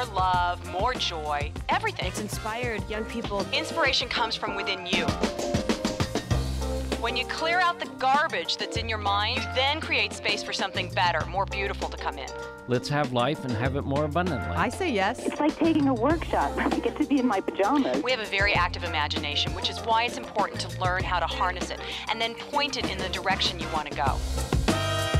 more love, more joy, everything. It's inspired young people. Inspiration comes from within you. When you clear out the garbage that's in your mind, you then create space for something better, more beautiful to come in. Let's have life and have it more abundantly. I say yes. It's like taking a workshop. I get to be in my pajamas. We have a very active imagination, which is why it's important to learn how to harness it and then point it in the direction you want to go.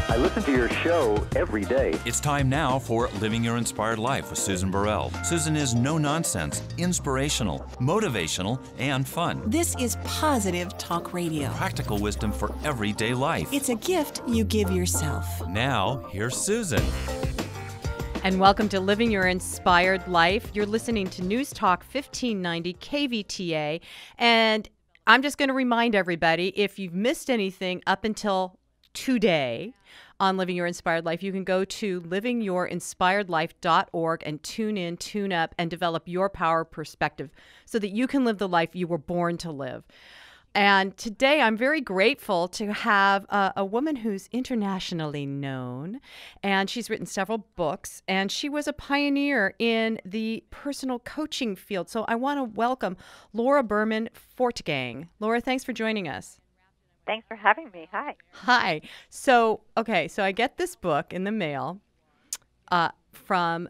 I listen to your show every day. It's time now for Living Your Inspired Life with Susan Burrell. Susan is no-nonsense, inspirational, motivational, and fun. This is positive talk radio. Practical wisdom for everyday life. It's a gift you give yourself. Now, here's Susan. And welcome to Living Your Inspired Life. You're listening to News Talk 1590 KVTA. And I'm just going to remind everybody, if you've missed anything up until today on Living Your Inspired Life, you can go to livingyourinspiredlife.org and tune in, tune up, and develop your power perspective so that you can live the life you were born to live. And today I'm very grateful to have a woman who's internationally known, and she's written several books, and she was a pioneer in the personal coaching field. So I want to welcome Laura Berman Fortgang. Laura, thanks for joining us. Thanks for having me. Hi. Hi. So I get this book in the mail from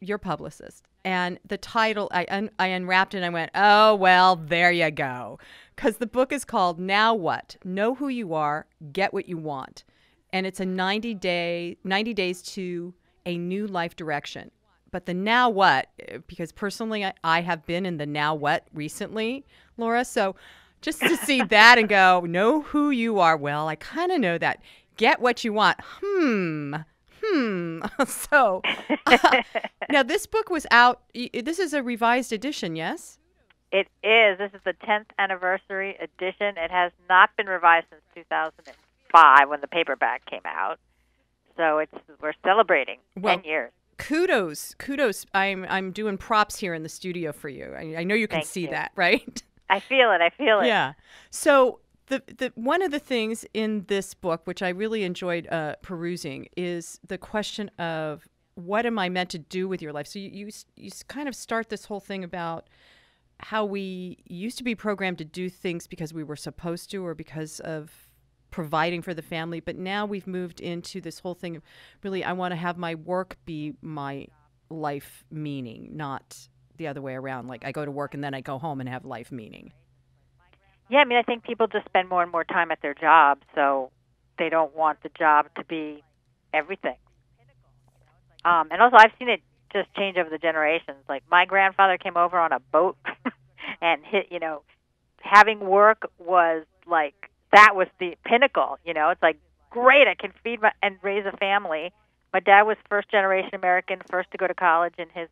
your publicist. And the title, I unwrapped it and I went, oh, well, there you go. Because the book is called Now What? Know Who You Are, Get What You Want. And it's a 90 days to a new life direction. But the now what, because personally I have been in the now what recently, Laura, so just to see that and go, know who you are. Well, I kind of know that. Get what you want. So now this book was out. This is a revised edition, yes? It is. This is the 10th anniversary edition. It has not been revised since 2005 when the paperback came out. So we're celebrating 10 years. Kudos. I'm doing props here in the studio for you. I know you can see that, right? I feel it. Yeah. So the one of the things in this book, which I really enjoyed perusing, is the question of what am I meant to do with your life? So you kind of start this whole thing about how we used to be programmed to do things because we were supposed to or because of providing for the family. But now we've moved into this whole thing of really I want to have my work be my life meaning, not the other way around. Like I go to work and then I go home and have life meaning. Yeah, I mean, I think people just spend more and more time at their job, so they don't want the job to be everything. And also, I've seen it just change over the generations. Like my grandfather came over on a boat, and having work was like that was the pinnacle. It's like great, I can feed and raise a family. My dad was first generation American, first to go to college in his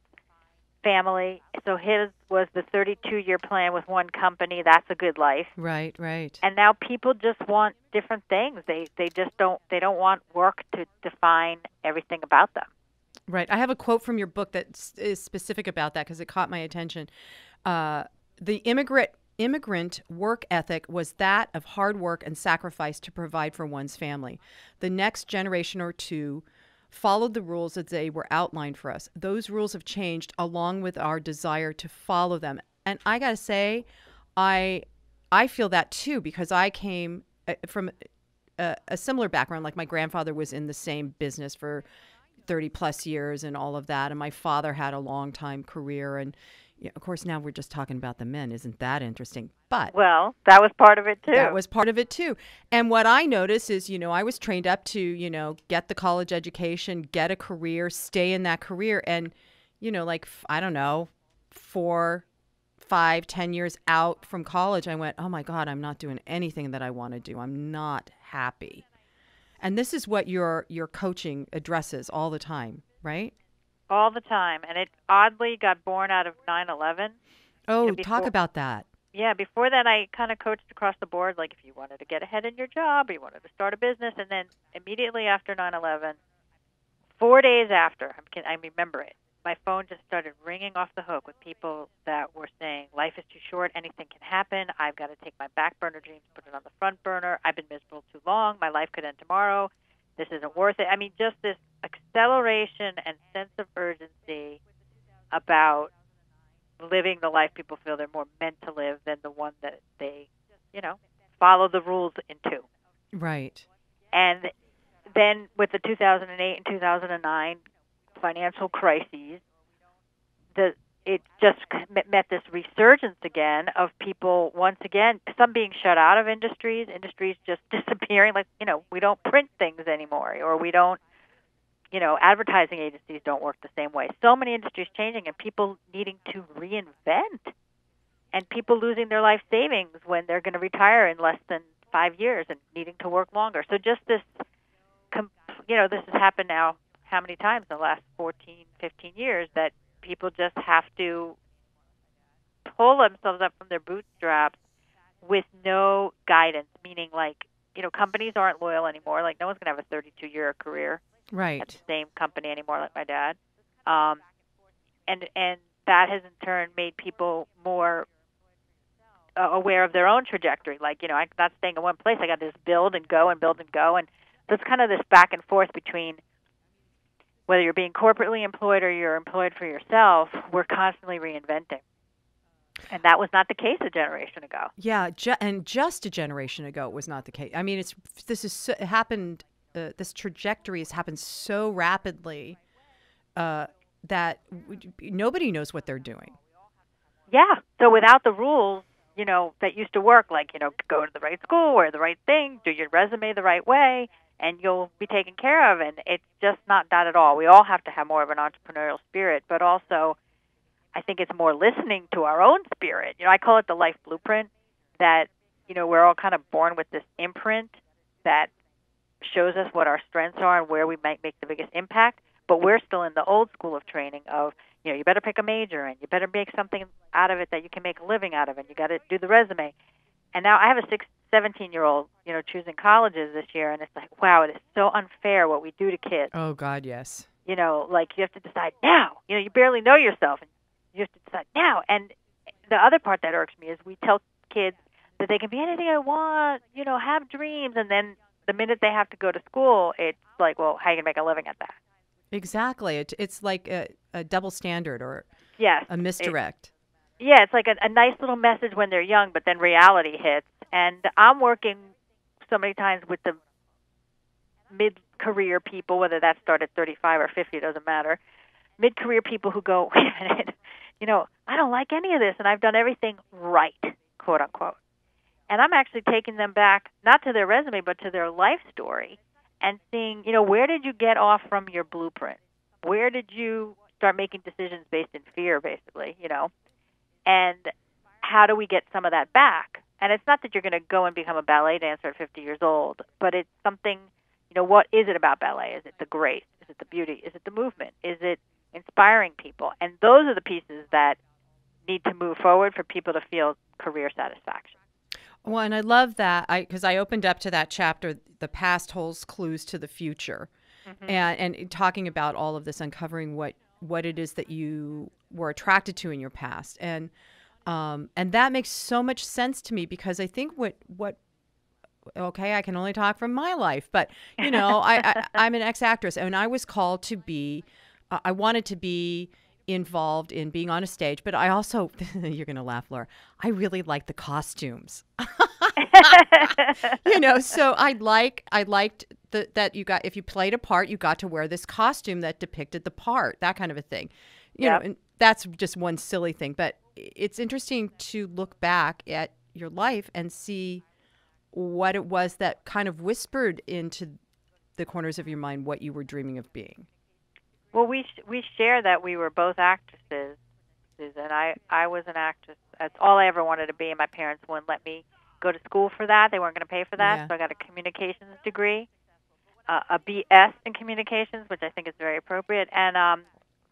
family, so his was the 32-year plan with one company. That's a good life. Right. And now people just want different things. They don't want work to define everything about them. Right. I have a quote from your book that is specific about that because it caught my attention. The immigrant work ethic was that of hard work and sacrifice to provide for one's family. The next generation or two followed the rules as they were outlined for us. Those rules have changed along with our desire to follow them. And I got to say, I feel that too, because I came from a similar background. Like my grandfather was in the same business for 30 plus years and all of that. And my father had a long time career. And of course, now we're just talking about the men. Isn't that interesting? But well, that was part of it too. That was part of it too. And what I noticed is, I was trained up to, get the college education, get a career, stay in that career. And, I don't know, 4, 5, 10 years out from college, I went, oh my God, I'm not doing anything that I want to do. I'm not happy. And this is what your coaching addresses all the time, right? All the time. And it oddly got born out of 9/11. Oh, talk about that. Yeah, before that I kind of coached across the board, like if you wanted to get ahead in your job or you wanted to start a business. And then immediately after 9/11, 4 days after, I remember it, my phone just started ringing off the hook with people that were saying, life is too short, anything can happen, I've got to take my back burner dreams, put it on the front burner, I've been miserable too long, my life could end tomorrow, this isn't worth it. I mean, just this acceleration and sense of urgency about living the life people feel they're more meant to live than the one that they, follow the rules into. Right. And then with the 2008 and 2009 financial crises, it just met this resurgence again of people, once again, some being shut out of industries just disappearing, like, we don't print things anymore, or we don't, advertising agencies don't work the same way. So many industries changing and people needing to reinvent, and people losing their life savings when they're going to retire in less than 5 years and needing to work longer. So just this, this has happened now how many times in the last 14, 15 years that people just have to pull themselves up from their bootstraps with no guidance, meaning companies aren't loyal anymore. Like, no one's going to have a 32-year career Right. at the same company anymore, like my dad. And that has in turn made people more aware of their own trajectory. Like, I'm not staying in one place. I got to just build and go. And there's kind of this back and forth between whether you're being corporately employed or you're employed for yourself. We're constantly reinventing. And that was not the case a generation ago. Yeah, and just a generation ago, it was not the case. I mean, it happened. This trajectory has happened so rapidly that nobody knows what they're doing. Yeah. So without the rules, that used to work, like, go to the right school, wear the right thing, do your resume the right way, and you'll be taken care of. And it's just not that at all. We all have to have more of an entrepreneurial spirit, but also I think it's more listening to our own spirit. I call it the life blueprint, that, we're all kind of born with this imprint that shows us what our strengths are and where we might make the biggest impact, but we're still in the old school of training of, you better pick a major and you better make something out of it that you can make a living out of, and you got to do the resume. And now I have a 17-year-old, choosing colleges this year, and it's like, wow, it is so unfair what we do to kids. Oh, God, yes. Like, you have to decide now. You barely know yourself, and you have to decide now. And the other part that irks me is we tell kids that they can be anything I want, have dreams, and then the minute they have to go to school, it's like, well, how are you going to make a living at that? Exactly. It's like a double standard or a misdirect. It's like a nice little message when they're young, but then reality hits. And I'm working so many times with the mid-career people, whether that started at 35 or 50, it doesn't matter. Mid-career people who go, wait a minute, I don't like any of this, and I've done everything right, quote unquote. And I'm actually taking them back, not to their resume, but to their life story, and seeing, where did you get off from your blueprint? Where did you start making decisions based in fear, basically, And how do we get some of that back? And it's not that you're going to go and become a ballet dancer at 50 years old, but it's something, what is it about ballet? Is it the grace? Is it the beauty? Is it the movement? Is it inspiring people? And those are the pieces that need to move forward for people to feel career satisfaction. Well, and I love that because I opened up to that chapter, the past holds clues to the future, and talking about all of this, uncovering what it is that you were attracted to in your past, and that makes so much sense to me, because I think I can only talk from my life, but I'm an ex-actress, and I was called to be, I wanted to be involved in being on a stage, but I also, you're going to laugh, Laura, I really like the costumes. So I liked that you got, if you played a part, you got to wear this costume that depicted the part, that kind of a thing. You know, and that's just one silly thing, but it's interesting to look back at your life and see what it was that kind of whispered into the corners of your mind what you were dreaming of being. Well, we share that we were both actresses, Susan. I was an actress. That's all I ever wanted to be, and my parents wouldn't let me go to school for that. They weren't going to pay for that, so I got a communications degree, a BS in communications, which I think is very appropriate. And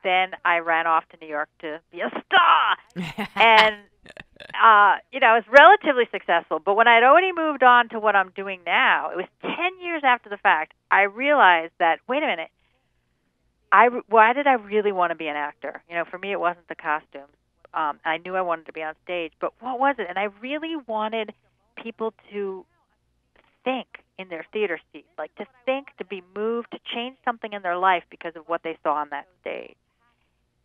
then I ran off to New York to be a star. And, I was relatively successful. But when I'd already moved on to what I'm doing now, it was 10 years after the fact, I realized that, wait a minute, why did I really want to be an actor? For me, it wasn't the costumes. I knew I wanted to be on stage, but what was it? And I really wanted people to think in their theater seats, like to think, to be moved, to change something in their life because of what they saw on that stage.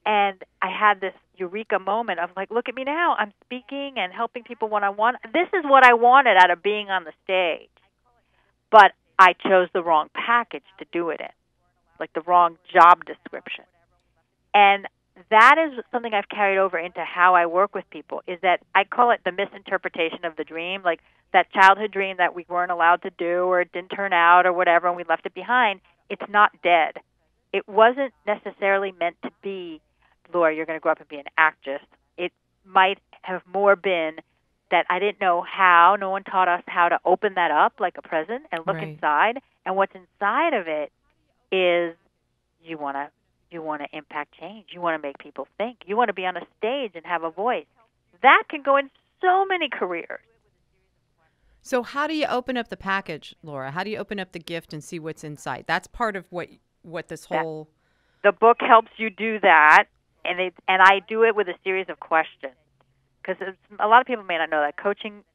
And I had this eureka moment of like, look at me now. I'm speaking and helping people one-on-one. This is what I wanted out of being on the stage. But I chose the wrong package to do it in, like the wrong job description. And that is something I've carried over into how I work with people, is that I call it the misinterpretation of the dream, like that childhood dream that we weren't allowed to do or it didn't turn out or whatever and we left it behind. It's not dead. It wasn't necessarily meant to be, Laura, you're going to grow up and be an actress. It might have more been that I didn't know how. No one taught us how to open that up like a present and look inside. And what's inside of it is you want to impact change. You want to make people think. You want to be on a stage and have a voice. That can go in so many careers. So how do you open up the package, Laura? How do you open up the gift and see what's inside? That's part of what this whole... The book helps you do that, and I do it with a series of questions. Because a lot of people may not know that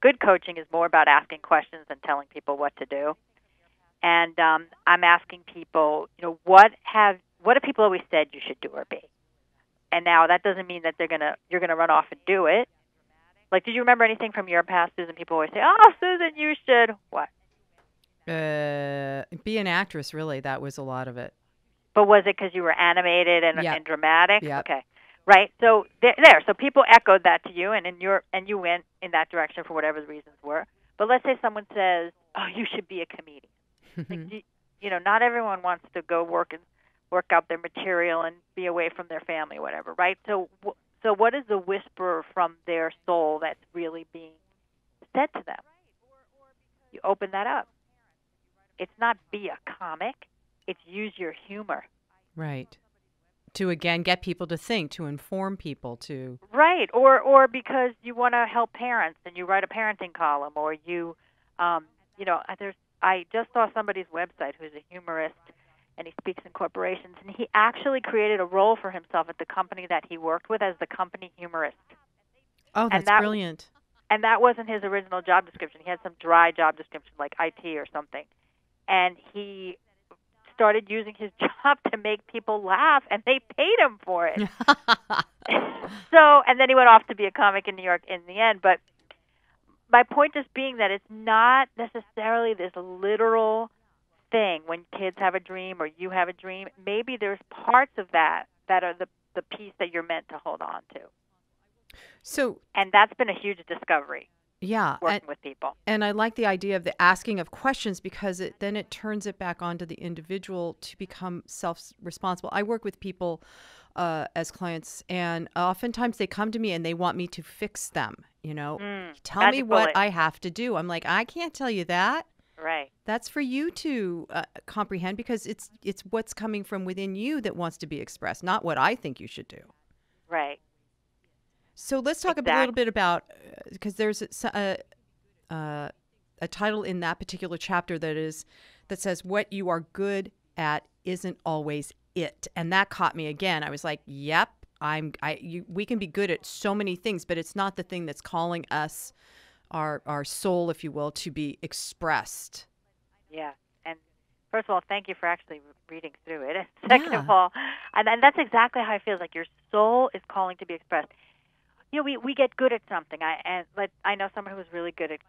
good coaching is more about asking questions than telling people what to do. And I'm asking people, what have people always said you should do or be? And now that doesn't mean that you're gonna run off and do it. Like, did you remember anything from your past, Susan? People always say, "Oh, Susan, you should what?" Be an actress. Really, that was a lot of it. But was it because you were animated and dramatic? Yep. Okay. Right. So there. So people echoed that to you, and you went in that direction for whatever the reasons were. But let's say someone says, "Oh, you should be a comedian." Like, not everyone wants to go work out their material and be away from their family, or whatever. Right. So what is the whisper from their soul that's really being said to them? You open that up. It's not be a comic. It's use your humor. Right. To, again, get people to think, to inform people, to... Right. Or because you want to help parents and you write a parenting column, or you, I just saw somebody's website who's a humorist, and he speaks in corporations, and he actually created a role for himself at the company that he worked with as the company humorist. Oh, that's brilliant. And that wasn't his original job description. He had some dry job description like IT or something. And he started using his job to make people laugh, and they paid him for it. And then he went off to be a comic in New York in the end. But my point is being that it's not necessarily this literal thing when kids have a dream or you have a dream. Maybe there's parts of that are the piece that you're meant to hold on to. And that's been a huge discovery. Yeah, working with people. And I like the idea of the asking of questions, because then it turns it back onto the individual to become self-responsible. I work with people as clients, and oftentimes they come to me and they want me to fix them. Tell me what I have to do. I'm like, I can't tell you that. Right. That's for you to comprehend, because it's what's coming from within you that wants to be expressed, not what I think you should do. Right. So let's talk a little bit about, because there's a title in that particular chapter that says what you are good at isn't always it, and that caught me again. I was like, yep, we can be good at so many things, but it's not the thing that's calling us, our soul, if you will, to be expressed. Yeah. And first of all, thank you for actually reading through it. And second of all, and that's exactly how I feel, like your soul is calling to be expressed. We get good at something. I know someone who was really good at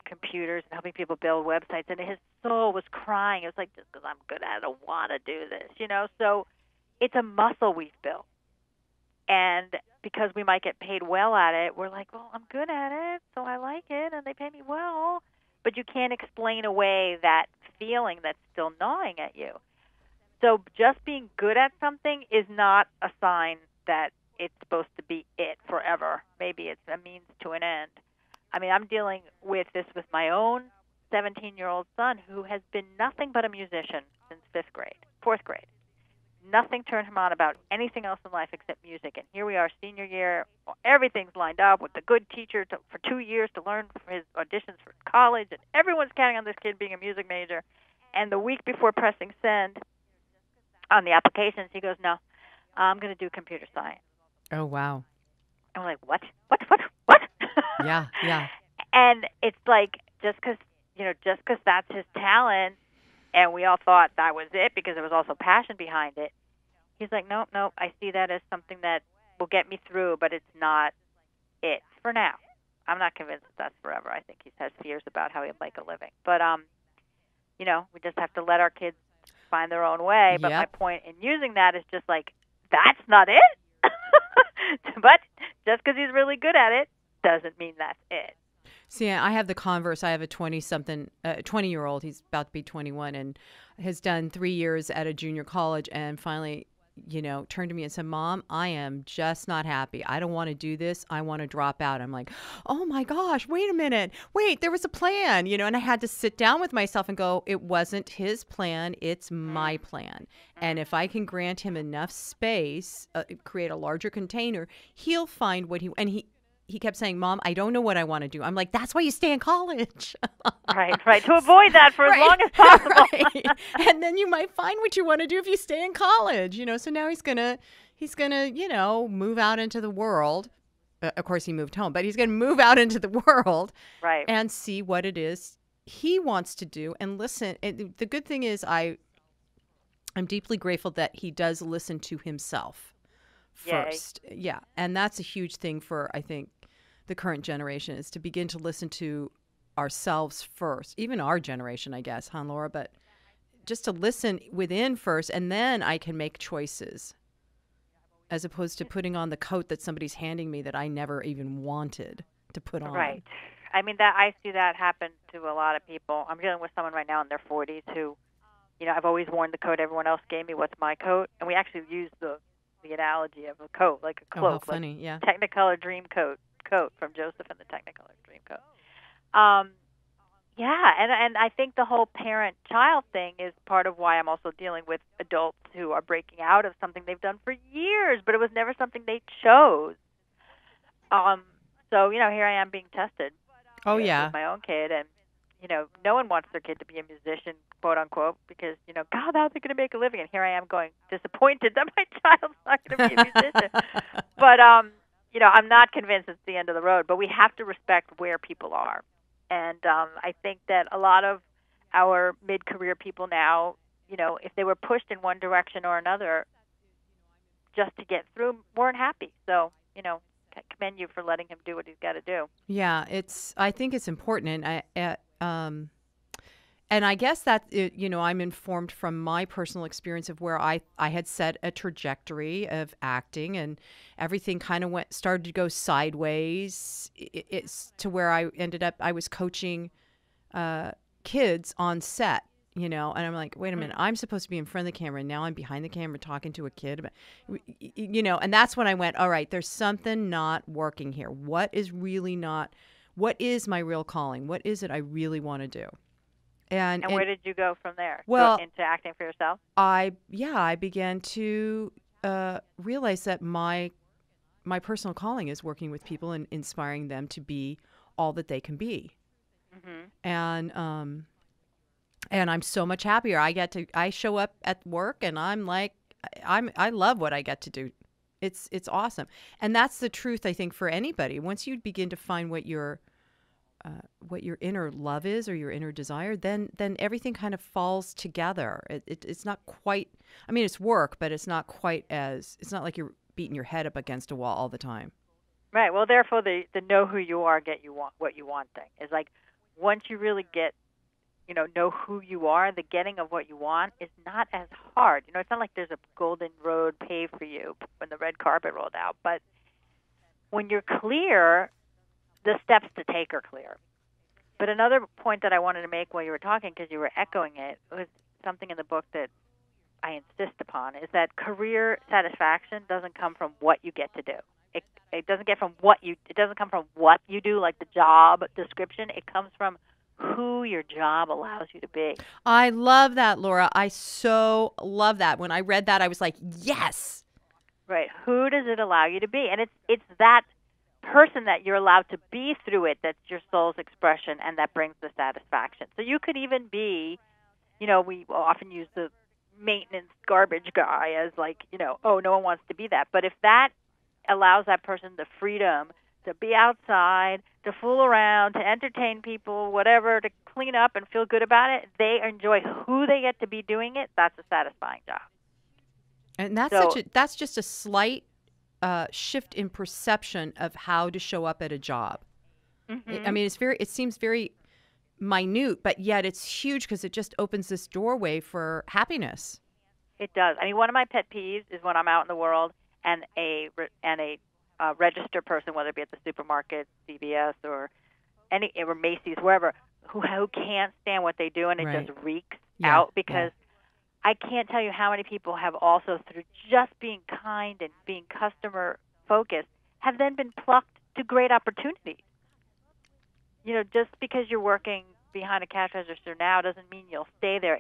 computers and helping people build websites, and his soul was crying. It was like, just because I'm good at it, I don't want to do this, So it's a muscle we've built. And because we might get paid well at it, we're like, well, I'm good at it, so I like it, and they pay me well. But you can't explain away that feeling that's still gnawing at you. So just being good at something is not a sign that it's supposed to be it forever. Maybe it's a means to an end. I mean, I'm dealing with this with my own 17-year-old son, who has been nothing but a musician since fourth grade. Nothing turned him on about anything else in life except music. And here we are, senior year, everything's lined up with a good teacher for 2 years to learn for his auditions for college, and everyone's counting on this kid being a music major. And the week before pressing send on the applications, he goes, no, I'm going to do computer science. Oh, wow. And we're like, what? Yeah. And it's like, just because that's his talent, and we all thought that was it because there was also passion behind it, He's like, nope, I see that as something that will get me through, but it's not it for now. I'm not convinced that that's forever. I think he has fears about how he'll make a living. But, you know, we just have to let our kids find their own way. But my point in using that is just like, that's not it. But just because he's really good at it doesn't mean that's it. See, I have the converse. I have a 20-year-old. He's about to be 21 and has done 3 years at a junior college and finally, you know, turned to me and said, Mom, I am just not happy. I don't want to do this. I want to drop out. I'm like, oh my gosh, wait a minute. Wait, there was a plan, you know, and I had to sit down with myself and go, it wasn't his plan. It's my plan. And if I can grant him enough space, create a larger container, he'll find what he kept saying, Mom, I don't know what I want to do. I'm like, that's why you stay in college. Right. To avoid that for as long as possible. Right. And then you might find what you want to do if you stay in college, you know. So now he's gonna, you know, move out into the world. Of course, he moved home, but he's gonna move out into the world, right, and see what it is he wants to do and listen. And the good thing is, I'm deeply grateful that he does listen to himself first. Yay. Yeah, and that's a huge thing for, I think, the current generation, is to begin to listen to ourselves first, even our generation, I guess, huh, Laura? But just to listen within first, and then I can make choices, as opposed to putting on the coat that somebody's handing me that I never even wanted to put on. Right. I mean, that I see that happen to a lot of people. I'm dealing with someone right now in their 40s who, you know, I've always worn the coat everyone else gave me. What's my coat? And we actually use the analogy of a coat, like a cloak. Oh, how funny, like yeah. Technicolor dream coat from Joseph and the Technicolor Dreamcoat. Yeah, and I think the whole parent-child thing is part of why I'm also dealing with adults who are breaking out of something they've done for years, but it was never something they chose. So, you know, here I am being tested. Oh, yeah. With my own kid, and, you know, no one wants their kid to be a musician, quote-unquote, because, you know, God, how are they going to make a living? And here I am going disappointed that my child's not going to be a musician. But, you know, I'm not convinced it's the end of the road, but we have to respect where people are. And I think that a lot of our mid-career people now, you know, if they were pushed in one direction or another just to get through, weren't happy. So, you know, I commend you for letting him do what he's got to do. Yeah, I think it's important. And I guess that, you know, I'm informed from my personal experience of where I had set a trajectory of acting, and everything kind of started to go sideways. It's to where I ended up, I was coaching kids on set, you know, and I'm like, wait a minute, I'm supposed to be in front of the camera, and now I'm behind the camera talking to a kid about, you know, and that's when I went, all right, there's something not working here. What is my real calling? What is it I really want to do? And where did you go from there? Well, into acting for yourself? I began to realize that my personal calling is working with people and inspiring them to be all that they can be. Mm-hmm. And I'm so much happier. I show up at work and I'm like, I love what I get to do. It's awesome. And that's the truth, I think, for anybody. Once you begin to find what your inner love is, or your inner desire, then everything kind of falls together. It's not quite, I mean, it's work, but it's not like you're beating your head up against a wall all the time. Right. Well, therefore, the know who you are, get you want what you want thing is like, once you really get, you know who you are, the getting of what you want is not as hard. You know, it's not like there's a golden road paved for you when the red carpet rolled out. But when you're clear, the steps to take are clear. But another point that I wanted to make while you were talking, because you were echoing it, was something in the book that I insist upon, is that career satisfaction doesn't come from what you get to do. It doesn't come from what you do, like the job description. It comes from who your job allows you to be. I love that, Laura. I so love that. When I read that, I was like, yes. Right. Who does it allow you to be? And it's that person that you're allowed to be through it that's your soul's expression, and that brings the satisfaction. So you could even be, you know, we often use the maintenance garbage guy as like, you know, oh, no one wants to be that. But if that allows that person the freedom to be outside, to fool around, to entertain people, whatever, to clean up and feel good about it, they enjoy who they get to be doing it. That's a satisfying job. And that's So- that's just a slight shift in perception of how to show up at a job. I mean, it seems very minute, but yet it's huge because it just opens this doorway for happiness. It does. I mean, one of my pet peeves is when I'm out in the world and a register person, whether it be at the supermarket, CVS, or Macy's, wherever, who can't stand what they do, and it Right. just reeks Yeah, out, because I can't tell you how many people have also, through just being kind and being customer focused, have then been plucked to great opportunities. You know, just because you're working behind a cash register now doesn't mean you'll stay there.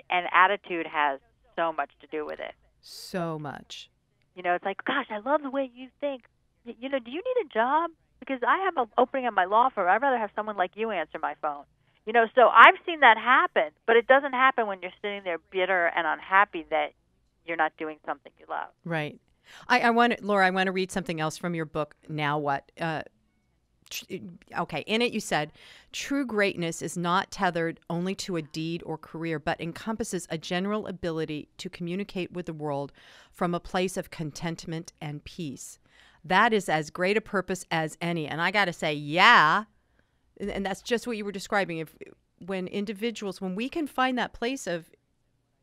And attitude has so much to do with it. So much. You know, it's like, gosh, I love the way you think. You know, do you need a job? Because I have an opening at my law firm. I'd rather have someone like you answer my phone. You know, so I've seen that happen, but it doesn't happen when you're sitting there bitter and unhappy that you're not doing something you love. Right. Laura, I want to read something else from your book, Now What? Okay, in it you said, true greatness is not tethered only to a deed or career, but encompasses a general ability to communicate with the world from a place of contentment and peace. That is as great a purpose as any. And I got to say, yeah, and that's just what you were describing. When we can find that place of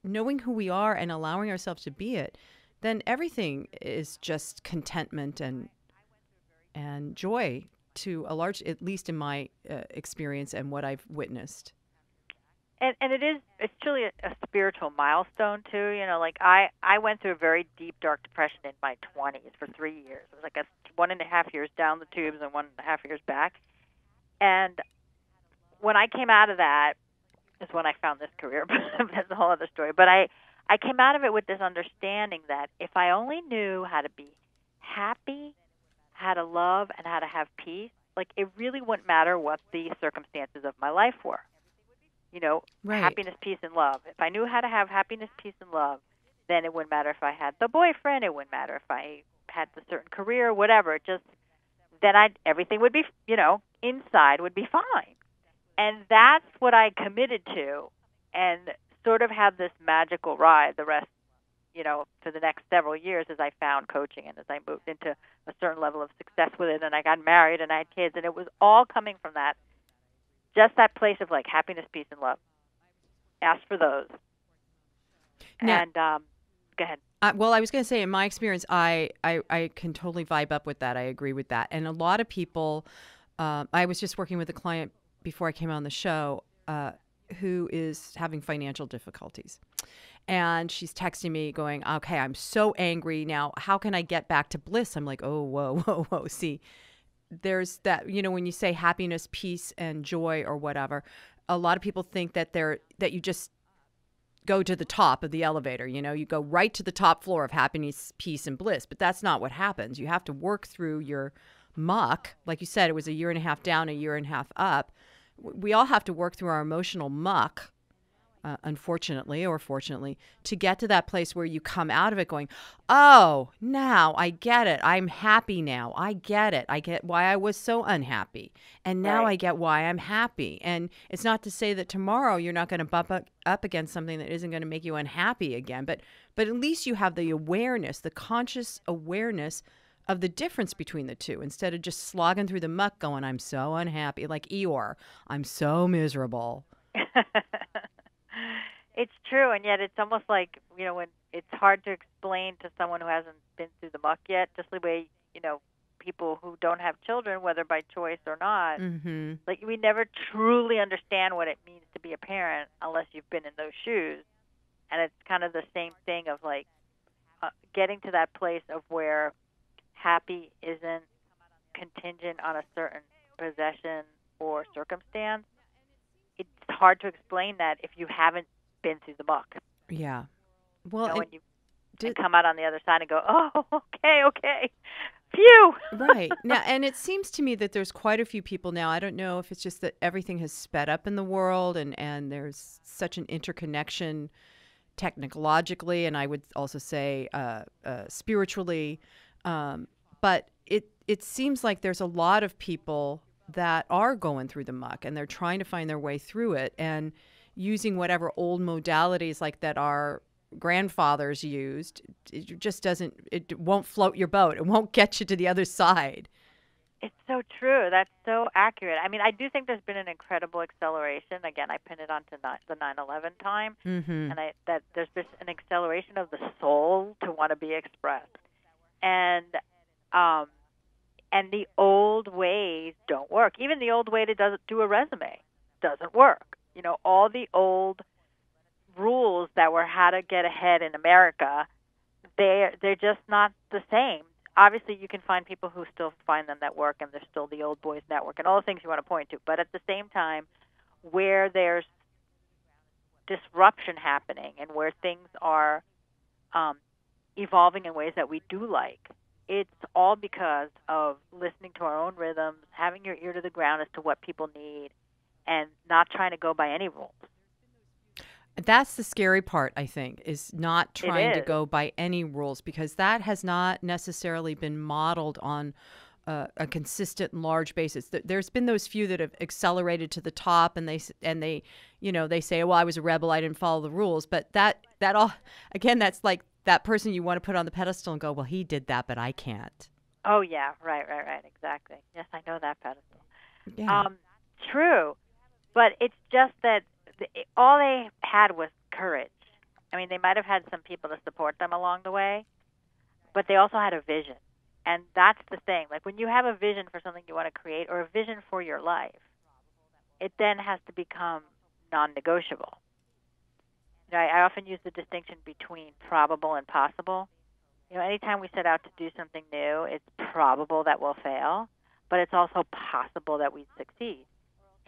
knowing who we are and allowing ourselves to be it, then everything is just contentment and joy. To a large, at least in my experience and what I've witnessed. And it's truly a spiritual milestone too. You know, like I went through a very deep, dark depression in my 20s for 3 years. It was like 1.5 years down the tubes and 1.5 years back. And when I came out of that is when I found this career. That's a whole other story. But I came out of it with this understanding that if I only knew how to be happy, how to love, and how to have peace, like it really wouldn't matter what the circumstances of my life were. You know, Right. Happiness, peace, and love. If I knew how to have happiness, peace, and love, then it wouldn't matter if I had the boyfriend. It wouldn't matter if I had the certain career, whatever. Everything would be, inside would be fine. And that's what I committed to, and sort of have this magical ride the rest, for the next several years as I found coaching and as I moved into a certain level of success with it, and I got married and I had kids, and it was all coming from that, just that place of like happiness, peace, and love. Ask for those. Now, and go ahead. Well, I was going to say, in my experience, I can totally vibe up with that. I agree with that. And a lot of people, I was just working with a client before I came on the show who is having financial difficulties. And she's texting me going, okay, I'm so angry now. How can I get back to bliss? I'm like, oh, whoa. See, there's that, when you say happiness, peace, and joy or whatever, a lot of people think that you just go to the top of the elevator. You go right to the top floor of happiness, peace, and bliss. But that's not what happens. You have to work through your muck. Like you said, it was 1.5 years down, 1.5 years up. We all have to work through our emotional muck, unfortunately or fortunately, to get to that place where you come out of it going, oh, now I get it. I'm happy now. I get it. I get why I was so unhappy. And now Right. I get why I'm happy. And it's not to say that tomorrow you're not going to bump up against something that isn't going to make you unhappy again. But at least you have the awareness, the conscious awareness of the difference between the two, instead of just slogging through the muck going, I'm so unhappy, like Eeyore, I'm so miserable. It's true, and yet it's almost like, when it's hard to explain to someone who hasn't been through the muck yet, just the way, people who don't have children, whether by choice or not, Mm-hmm. like we never truly understand what it means to be a parent unless you've been in those shoes. And it's kind of the same thing of like getting to that place of where happy isn't contingent on a certain possession or circumstance. It's hard to explain that if you haven't been through the muck. Yeah. Well, When you come out on the other side and go, oh, okay, phew. right. Now, and it seems to me that there's quite a few people now. I don't know if it's just that everything has sped up in the world and there's such an interconnection technologically, and I would also say spiritually. But it seems like there's a lot of people that are going through the muck and they're trying to find their way through it and using whatever old modalities like that are grandfathers used. It just doesn't, it won't float your boat. It won't get you to the other side. It's so true. That's so accurate. I mean, I do think there's been an incredible acceleration. Again, I pin it onto the 9/11 time, and that there's been an acceleration of the soul to want to be expressed, and the old ways don't work. Even the old way to do a resume doesn't work. You know, all the old rules that were how to get ahead in America, they're just not the same. Obviously, you can find people who still find them that work, and there's still the old boys network and all the things you want to point to. But at the same time, where there's disruption happening and where things are evolving in ways that we do like, it's all because of listening to our own rhythms, having your ear to the ground as to what people need, and not trying to go by any rules. That's the scary part, I think, is not trying to go by any rules, because that has not necessarily been modeled on a consistent large basis. There's been those few that have accelerated to the top, and they say, well, I was a rebel, I didn't follow the rules. But that all, again, that's like that person you want to put on the pedestal and go, well, he did that, but I can't. Oh, yeah, right, exactly. Yes, I know that pedestal. Yeah. True, but it's just that all they had was courage. I mean, they might have had some people to support them along the way, but they also had a vision. And that's the thing. Like, when you have a vision for something you want to create or a vision for your life, it then has to become non-negotiable. You know, I often use the distinction between probable and possible. You know, anytime we set out to do something new, it's probable that we'll fail, but it's also possible that we succeed.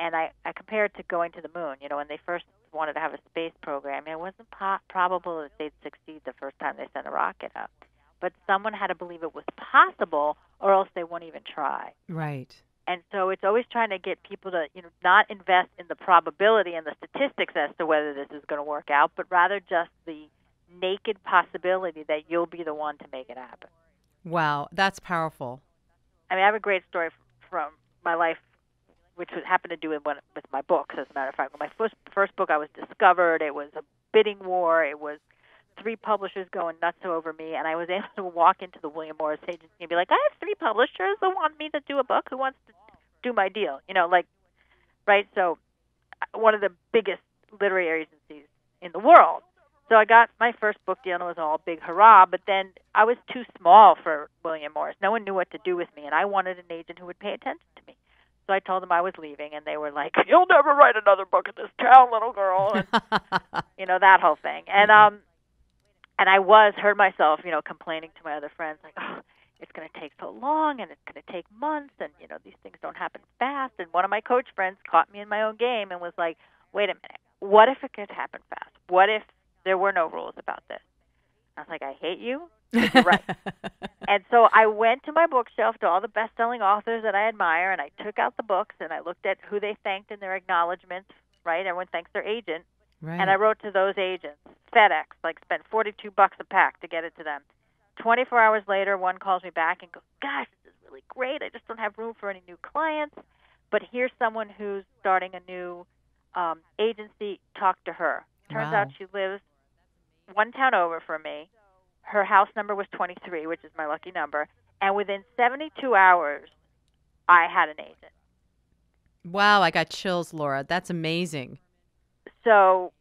And I compare it to going to the moon. You know, when they first wanted to have a space program, it wasn't probable that they'd succeed the first time they sent a rocket up. But someone had to believe it was possible, or else they won't even try. Right. And so it's always trying to get people to, you know, not invest in the probability and the statistics as to whether this is going to work out, but rather just the naked possibility that you'll be the one to make it happen. Wow, that's powerful. I mean, I have a great story from my life, which happened to do with my books, as a matter of fact. When my first book, I was discovered. It was a bidding war. It was 3 publishers going nuts over me, and I was able to walk into the William Morris agency and be like, I have 3 publishers who want me to do a book. Who wants to do my deal? You know, like, right? So one of the biggest literary agencies in the world. So I got my first book deal, and it was all big hurrah, but then I was too small for William Morris. No one knew what to do with me, and I wanted an agent who would pay attention to me. So I told them I was leaving, and they were like, you'll never write another book in this town, little girl, and, you know, that whole thing. And I heard myself, you know, complaining to my other friends, like, oh, it's going to take so long, and it's going to take months, and, you know, these things don't happen fast. And one of my coach friends caught me in my own game and was like, wait a minute, what if it could happen fast? What if there were no rules about this? I was like, I hate you. But you're right. And so I went to my bookshelf to all the best-selling authors that I admire, and I took out the books, and I looked at who they thanked in their acknowledgments, right? Everyone thanks their agent. Right. And I wrote to those agents. FedEx, like, spent $42 a pack to get it to them. 24 hours later, one calls me back and goes, gosh, this is really great. I just don't have room for any new clients. But here's someone who's starting a new agency. Talk to her. Turns out she lives one town over from me. Her house number was 23, which is my lucky number. And within 72 hours, I had an agent. Wow, I got chills, Laura. That's amazing. So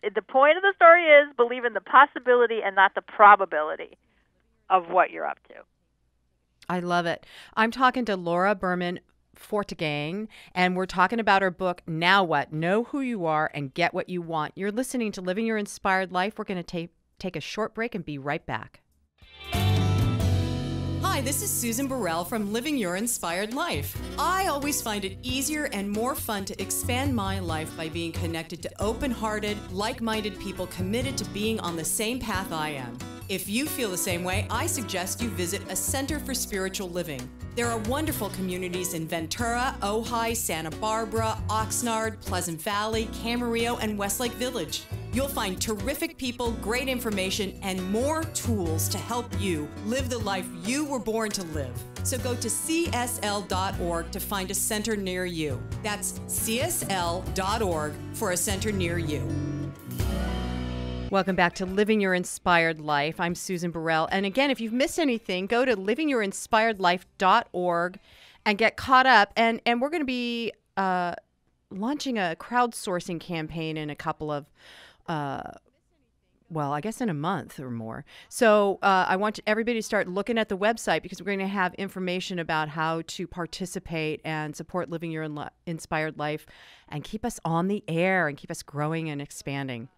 the point of the story is believe in the possibility and not the probability of what you're up to. I love it. I'm talking to Laura Berman Fortgang, and we're talking about her book, Now What? Know Who You Are and Get What You Want. You're listening to Living Your Inspired Life. We're going to take a short break and be right back. Hi, this is Susan Burrell from Living Your Inspired Life. I always find it easier and more fun to expand my life by being connected to open-hearted, like-minded people committed to being on the same path I am. If you feel the same way, I suggest you visit a Center for Spiritual Living. There are wonderful communities in Ventura, Ojai, Santa Barbara, Oxnard, Pleasant Valley, Camarillo, and Westlake Village. You'll find terrific people, great information, and more tools to help you live the life you were born to live. So go to csl.org to find a center near you. That's csl.org for a center near you. Welcome back to Living Your Inspired Life. I'm Susan Burrell. And again, if you've missed anything, go to livingyourinspiredlife.org and get caught up. And we're going to be launching a crowdsourcing campaign in a couple of, I guess in a month or more. So I want everybody to start looking at the website because we're going to have information about how to participate and support Living Your Inspired Life and keep us on the air and keep us growing and expanding.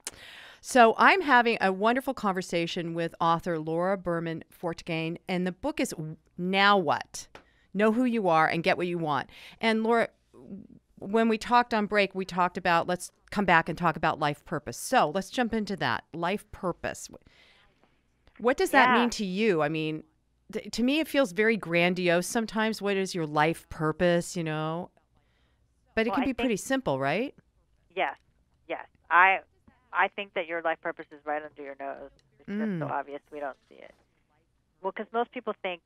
So I'm having a wonderful conversation with author Laura Berman Fortgang, and the book is Now What? Know Who You Are and Get What You Want. And Laura, when we talked on break, we talked about, let's come back and talk about life purpose. So let's jump into that. Life purpose. What does that mean to you? I mean, to me, it feels very grandiose sometimes. What is your life purpose, you know? But it can be pretty simple, right? Yes. I think that your life purpose is right under your nose. It's just so obvious we don't see it. Well, because most people think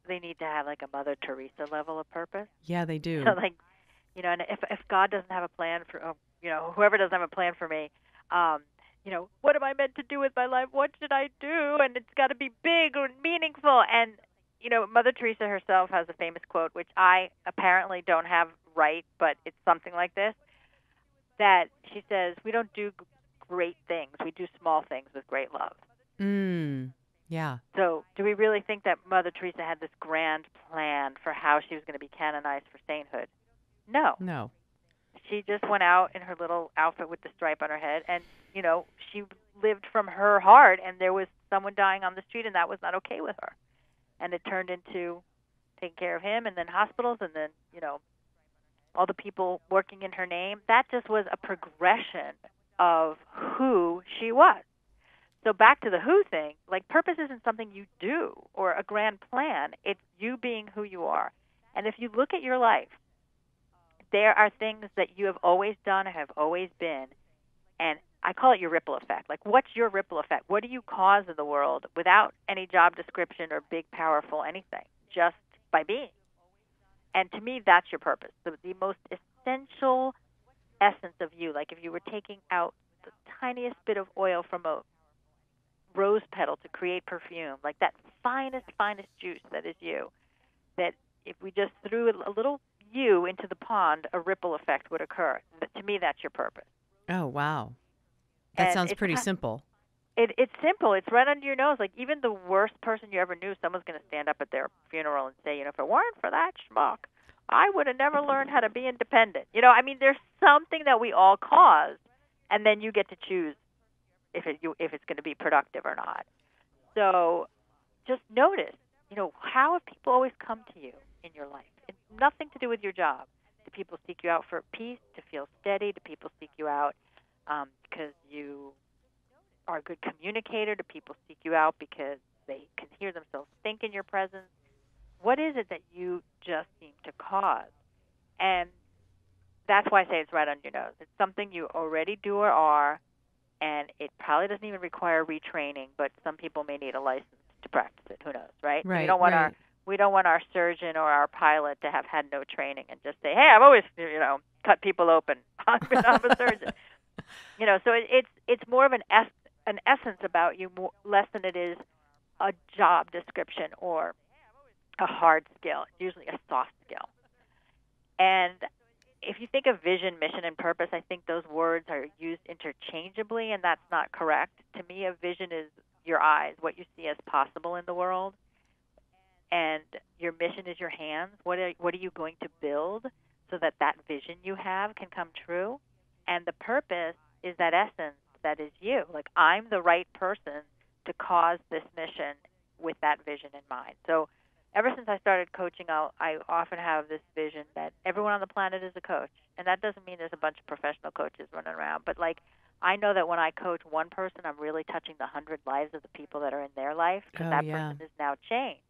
they need to have like a Mother Teresa level of purpose. Yeah, they do. So like, you know, and if God doesn't have a plan for, you know, whoever doesn't have a plan for me, you know, what am I meant to do with my life? What should I do? And it's got to be big or meaningful. And, you know, Mother Teresa herself has a famous quote, which I apparently don't have right, but it's something like this, that she says, we don't do great things. We do small things with great love. Yeah. So do we really think that Mother Teresa had this grand plan for how she was going to be canonized for sainthood? No. She just went out in her little outfit with the stripe on her head, and, you know, she lived from her heart, and there was someone dying on the street, and that was not okay with her. And it turned into taking care of him, and then hospitals, and then, you know, all the people working in her name. That just was a progression of who she was. So back to the who thing, like purpose isn't something you do or a grand plan. It's you being who you are. And if you look at your life, there are things that you have always done or have always been, and I call it your ripple effect. Like, what's your ripple effect? What do you cause in the world without any job description or big, powerful anything, just by being? And to me, that's your purpose. The most essential essence of you, like if you were taking out the tiniest bit of oil from a rose petal to create perfume, like that finest juice that is you, that if we just threw a little you into the pond, a ripple effect would occur. To me, that's your purpose. Oh, wow. That sounds pretty simple. It's simple. It's right under your nose. Like even the worst person you ever knew, someone's going to stand up at their funeral and say, you know, if it weren't for that schmuck, I would have never learned how to be independent. You know, I mean, there's something that we all cause, and then you get to choose if it's going to be productive or not. So just notice, you know, how have people always come to you in your life? It's nothing to do with your job. Do people seek you out for peace, to feel steady? Do people seek you out because you are a good communicator? Do people seek you out because they can hear themselves think in your presence? What is it that you just seem to cause? And that's why I say it's right on your nose. It's something you already do or are, and it probably doesn't even require retraining, but some people may need a license to practice it. Who knows, right? Right. We don't want our surgeon or our pilot to have had no training and just say, hey, I've always, you know, cut people open. I'm a surgeon. You know, so it's more of an essence about you, less than it is a job description or a hard skill. It's usually a soft skill. And if you think of vision, mission, and purpose, I think those words are used interchangeably, and that's not correct. To me, a vision is your eyes, what you see as possible in the world. And your mission is your hands. What are you going to build so that vision you have can come true? And the purpose is that essence that is you. Like, I'm the right person to cause this mission with that vision in mind. So ever since I started coaching, I often have this vision that everyone on the planet is a coach. And that doesn't mean there's a bunch of professional coaches running around. But, like, I know that when I coach one person, I'm really touching the 100 lives of the people that are in their life, because person is now changed.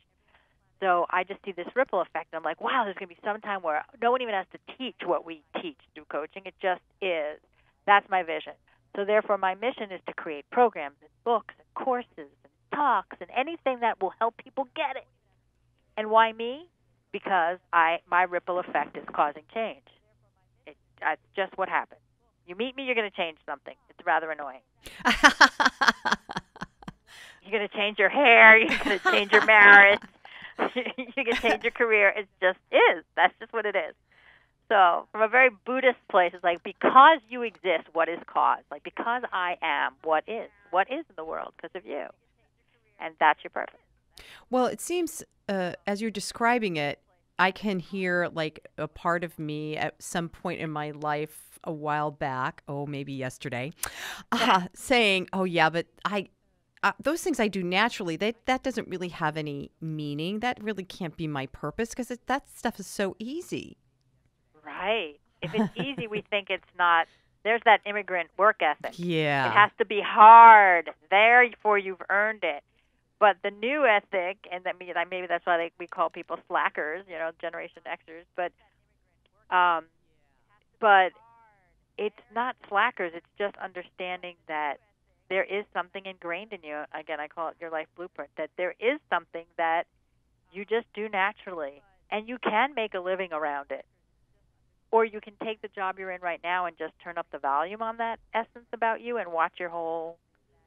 So I just see this ripple effect. I'm like, wow, there's going to be some time where no one even has to teach what we teach through coaching. It just is. That's my vision. So therefore, my mission is to create programs and books and courses and talks and anything that will help people get it. And why me? Because my ripple effect is causing change. That's just what happens. You meet me, you're going to change something. It's rather annoying. You're going to change your hair. You're going to change your marriage. You're going to change your career. It just is. That's just what it is. So from a very Buddhist place, it's like, because you exist, what is cause? Like, because I am, what is? What is in the world because of you? And that's your purpose. Well, it seems, as you're describing it, I can hear like a part of me at some point in my life a while back, maybe yesterday, saying, oh, yeah, but those things I do naturally, that doesn't really have any meaning. That really can't be my purpose because that stuff is so easy. Right. If it's easy, we think it's not. There's that immigrant work ethic. Yeah. It has to be hard. Therefore, you've earned it. But the new ethic, and maybe that's why we call people slackers, Generation Xers. But it's not slackers. It's just understanding that there is something ingrained in you. Again, I call it your life blueprint. That there is something that you just do naturally, and you can make a living around it. Or you can take the job you're in right now and just turn up the volume on that essence about you and watch your whole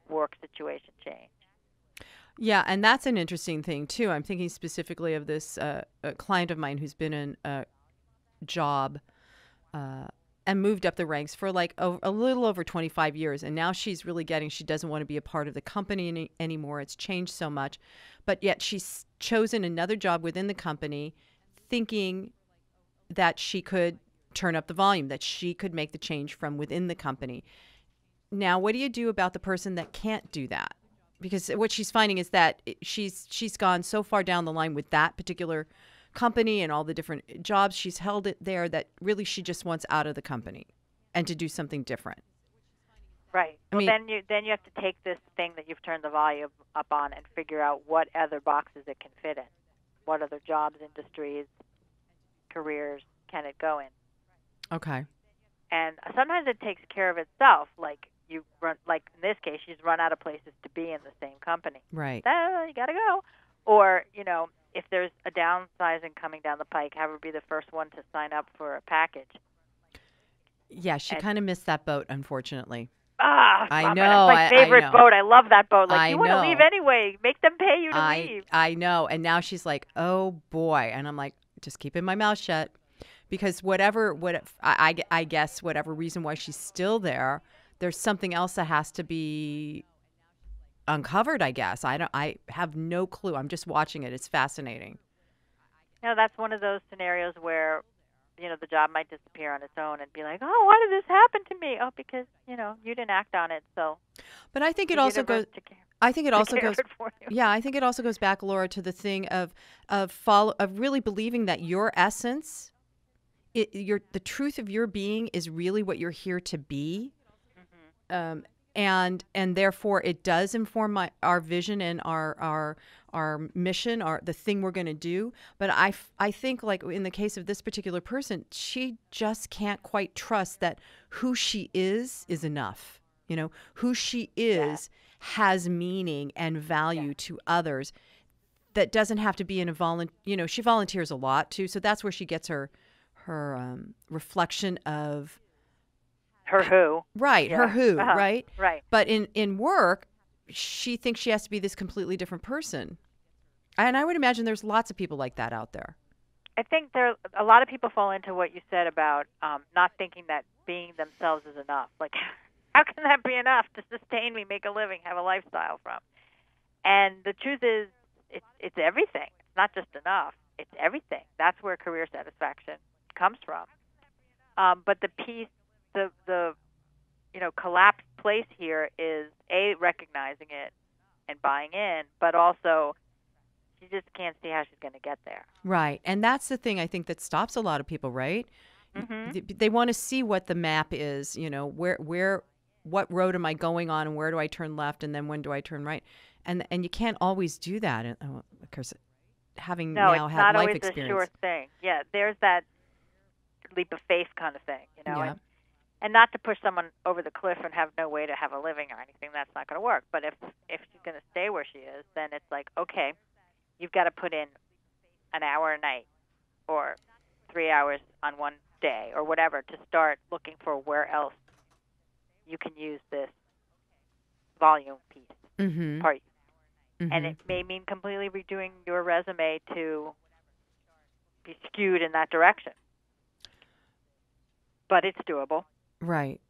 work situation change. Yeah, and that's an interesting thing, too. I'm thinking specifically of this a client of mine who's been in a job and moved up the ranks for like a little over 25 years. And now she's really she doesn't want to be a part of the company anymore. It's changed so much. But yet she's chosen another job within the company thinking that she could turn up the volume, that she could make the change from within the company. Now, what do you do about the person that can't do that? Because what she's finding is that she's gone so far down the line with that particular company and all the different jobs she's held it there that really she just wants out of the company and to do something different. Right. Well, then you have to take this thing that you've turned the volume up on and figure out what other boxes it can fit in. What other jobs, industries, careers can it go in? Okay. And sometimes it takes care of itself. Like in this case, she's run out of places to be in the same company. Right. You got to go. Or, if there's a downsizing coming down the pike, have her be the first one to sign up for a package. Yeah, she kind of missed that boat, unfortunately. I know. It's my favorite boat. I love that boat. Like, you want to leave anyway. Make them pay you to leave. I know. And now she's like, oh, boy. And I'm like, just keeping my mouth shut. Because I guess whatever reason why she's still there, there's something else that has to be uncovered, I guess. I have no clue. I'm just watching it. It's fascinating. That's one of those scenarios where, the job might disappear on its own and be like, oh, why did this happen to me? Oh, because, you didn't act on it. So, but I think it also goes. I think it also goes. Yeah, I think it also goes back, Laura, to the thing of really believing that your essence, the truth of your being is really what you're here to be. Mm-hmm. And therefore it does inform our vision and our mission, the thing we're going to do. But I think, like in the case of this particular person, she just can't quite trust that who she is enough. Who she is has meaning and value to others. That doesn't have to be in a she volunteers a lot too. So that's where she gets her reflection of her who. Right, her who, right? Right. But in work, she thinks she has to be this completely different person. And I would imagine there's lots of people like that out there. I think a lot of people fall into what you said about not thinking that being themselves is enough. Like, how can that be enough to sustain me, make a living, have a lifestyle from? And the truth is, it's everything. It's not just enough. It's everything. That's where career satisfaction comes from. But the piece, the collapsed place here is recognizing it and buying in, but also she just can't see how she's going to get there. Right, and that's the thing I think that stops a lot of people. Right? Mm-hmm. They want to see what the map is. What road am I going on, and where do I turn left, and then when do I turn right? And you can't always do that. And, of course, having now had life experience. No, it's not always a sure thing. Yeah, there's that leap of faith kind of thing, Yeah. And not to push someone over the cliff and have no way to have a living or anything. That's not going to work. But if she's going to stay where she is, then it's like, okay, you've got to put in an hour a night or 3 hours on one day or whatever to start looking for where else you can use this volume piece Mm-hmm. part. Mm-hmm. And it may mean completely redoing your resume to be skewed in that direction. But it's doable. Right.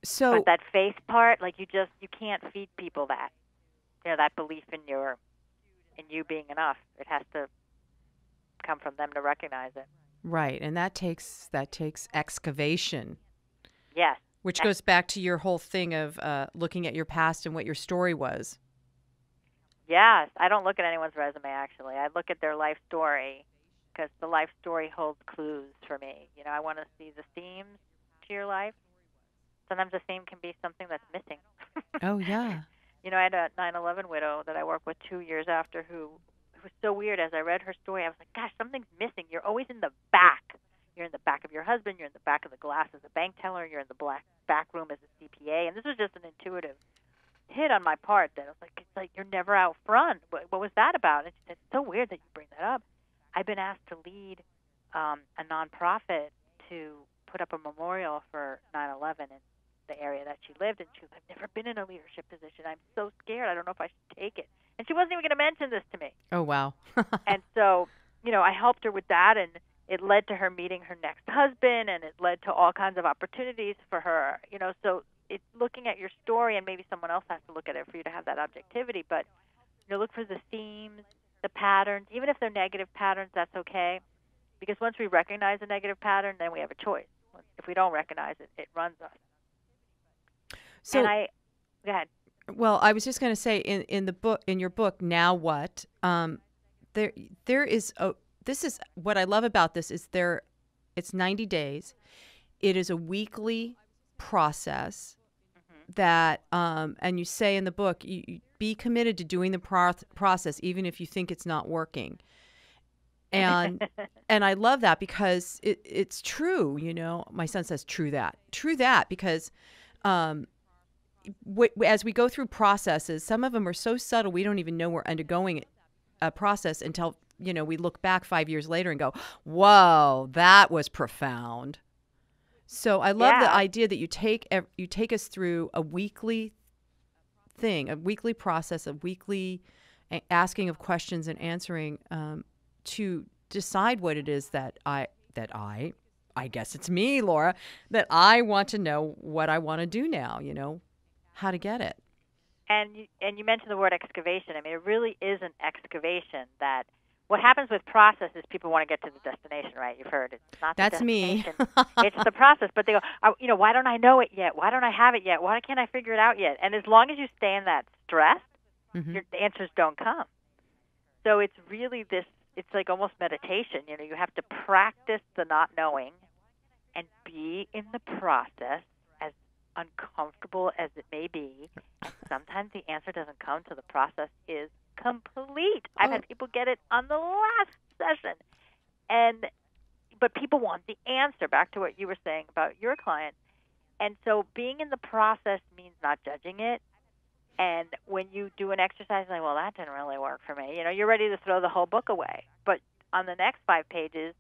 So But that faith part, like you can't feed people that. That belief in you being enough. It has to come from them to recognize it. right, and that takes excavation. Yes. Which goes back to your whole thing of looking at your past and what your story was. Yes. I don't look at anyone's resume, actually. I look at their life story because the life story holds clues for me. I want to see the themes to your life. Sometimes the theme can be something that's missing. Oh, yeah. I had a 9/11 widow that I worked with 2 years after who was so weird. As I read her story, I was like, gosh, something's missing. You're always in the back. You're in the back of your husband. You're in the back of the glass as a bank teller. You're in the back room as a CPA. And this was just an intuitive hit on my part that I was like, it's like you're never out front. What was that about? And she said, it's so weird that you bring that up. I've been asked to lead a nonprofit to put up a memorial for 9/11 in the area that she lived in. She goes, I've never been in a leadership position. I'm so scared. I don't know if I should take it. And she wasn't even going to mention this to me. Oh, wow. And so, I helped her with that, and it led to her meeting her next husband, and it led to all kinds of opportunities for her. So it's looking at your story, and maybe someone else has to look at it for you to have that objectivity. But look for the themes, the patterns. Even if they're negative patterns, that's okay, because once we recognize a negative pattern, then we have a choice. If we don't recognize it, it runs us. So, go ahead. Well, I was just going to say in your book, Now What? There is this is what I love about this is it's 90 days. It is a weekly process that, and you say in the book, you be committed to doing the process even if you think it's not working. And and I love that because it's true. My son says true that because as we go through processes, some of them are so subtle we don't even know we're undergoing a process until we look back 5 years later and go, whoa, that was profound. So I love the idea that you take us through a weekly thing, a weekly process, a weekly asking of questions and answering to decide what it is that I guess it's me, Laura, that I want to know what I want to do now, how to get it. And you mentioned the word excavation. I mean, it really is an excavation. That what happens with process is people want to get to the destination, right? You've heard it's not the destination. That's me. It's the process. But they go, why don't I know it yet? Why don't I have it yet? Why can't I figure it out yet? And as long as you stay in that stress, your answers don't come. So it's really this. It's like almost meditation. You have to practice the not knowing and be in the process, as uncomfortable as it may be. And sometimes the answer doesn't come till the process is complete. I've had people get it on the last session. But people want the answer, back to what you were saying about your client. And so being in the process means not judging it. And when you do an exercise like, well, that didn't really work for me, you're ready to throw the whole book away. But on the next 5 pages,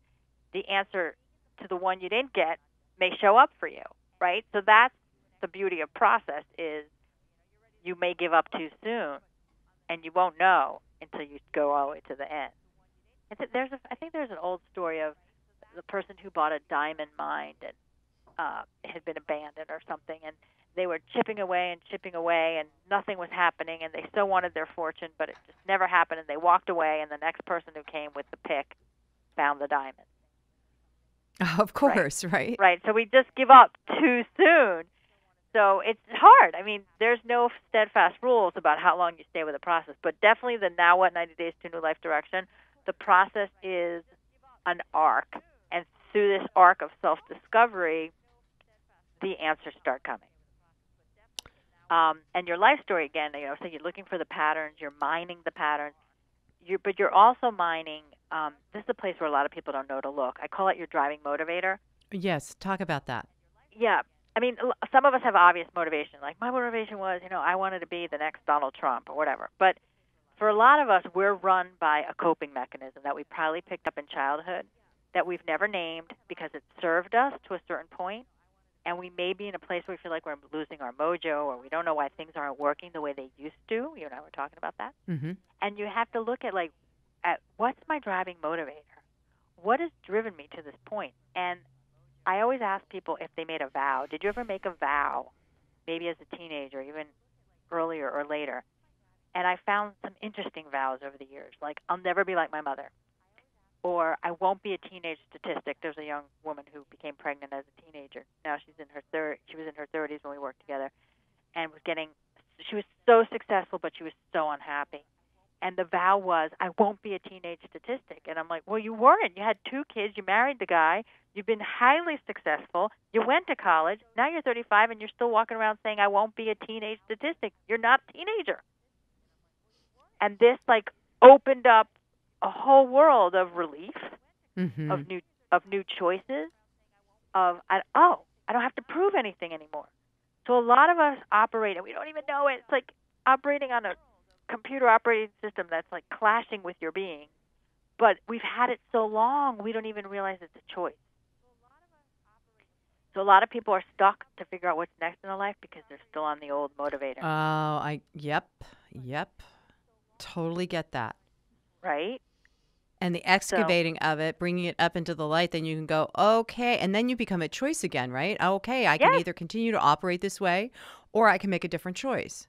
the answer to the one you didn't get may show up for you, right? So that's the beauty of process, is you may give up too soon, and you won't know until you go all the way to the end. I think there's an old story of the person who bought a diamond mine and it had been abandoned or something, and they were chipping away, and nothing was happening, and they so wanted their fortune, but it just never happened, and they walked away, and the next person who came with the pick found the diamond. Of course, right? Right. So we just give up too soon. So it's hard. I mean, there's no steadfast rules about how long you stay with a process, but definitely the Now What 90 Days to New Life direction, the process is an arc. And through this arc of self-discovery, the answers start coming. And your life story, again, so you're looking for the patterns, you're mining the patterns, but you're also mining, this is a place where a lot of people don't know to look. I call it your driving motivator. Yes, talk about that. Yeah. I mean, some of us have obvious motivation. Like, my motivation was, I wanted to be the next Donald Trump or whatever. But for a lot of us, we're run by a coping mechanism that we probably picked up in childhood that we've never named because it served us to a certain point, and we may be in a place where we feel like we're losing our mojo, or we don't know why things aren't working the way they used to. You and I were talking about that. Mm-hmm. And you have to look at, like, at what's my driving motivator? What has driven me to this point? And I always ask people if they made a vow. Did you ever make a vow, maybe as a teenager, even earlier or later? And I found some interesting vows over the years, like, I'll never be like my mother, or I won't be a teenage statistic. There's a young woman who became pregnant as a teenager. Now she was in her 30s when we worked together, and she was so successful, but she was so unhappy. And the vow was, I won't be a teenage statistic. And I'm like, well, you weren't. You had 2 kids. You married the guy. You've been highly successful. You went to college. Now you're 35, and you're still walking around saying, I won't be a teenage statistic. You're not a teenager. And this, like, opened up a whole world of relief, Mm-hmm. of new choices, I don't have to prove anything anymore. So a lot of us operate, and we don't even know it. It's like operating on a computer operating system that's like clashing with your being. But we've had it so long, we don't even realize it's a choice. So a lot of people are stuck to figure out what's next in their life because they're still on the old motivator. Yep. Totally get that. Right? And the excavating of it, bringing it up into the light, then you can go, okay, and then you become a choice again, right? Okay, I can either continue to operate this way, or I can make a different choice.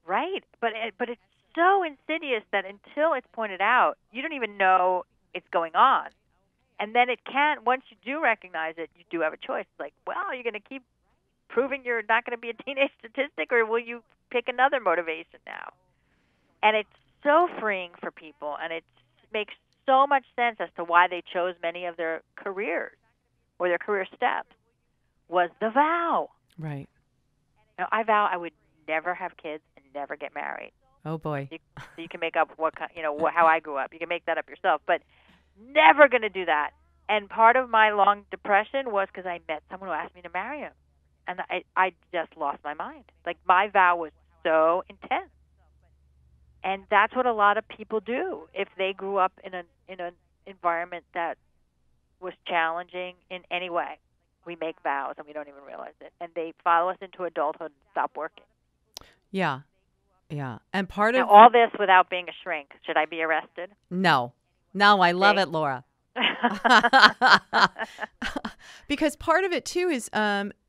Right, but it's so insidious that until it's pointed out, you don't even know it's going on. And then once you do recognize it, you do have a choice. It's like, well, you're going to keep proving you're not going to be a teenage statistic, or will you pick another motivation now? And it's so freeing for people, and it makes so much sense as to why they chose many of their careers or their career steps was the vow. Right. Now, I vow I would never have kids and never get married. Oh boy. So you can make up how I grew up. You can make that up yourself, but never going to do that. And part of my long depression was because I met someone who asked me to marry him, and I just lost my mind. Like, my vow was so intense. And that's what a lot of people do if they grew up in an environment that was challenging in any way. We make vows and we don't even realize it, and they follow us into adulthood and stop working. Yeah. And part of all this without being a shrink. Should I be arrested? No, I love it, Laura. Because part of it too is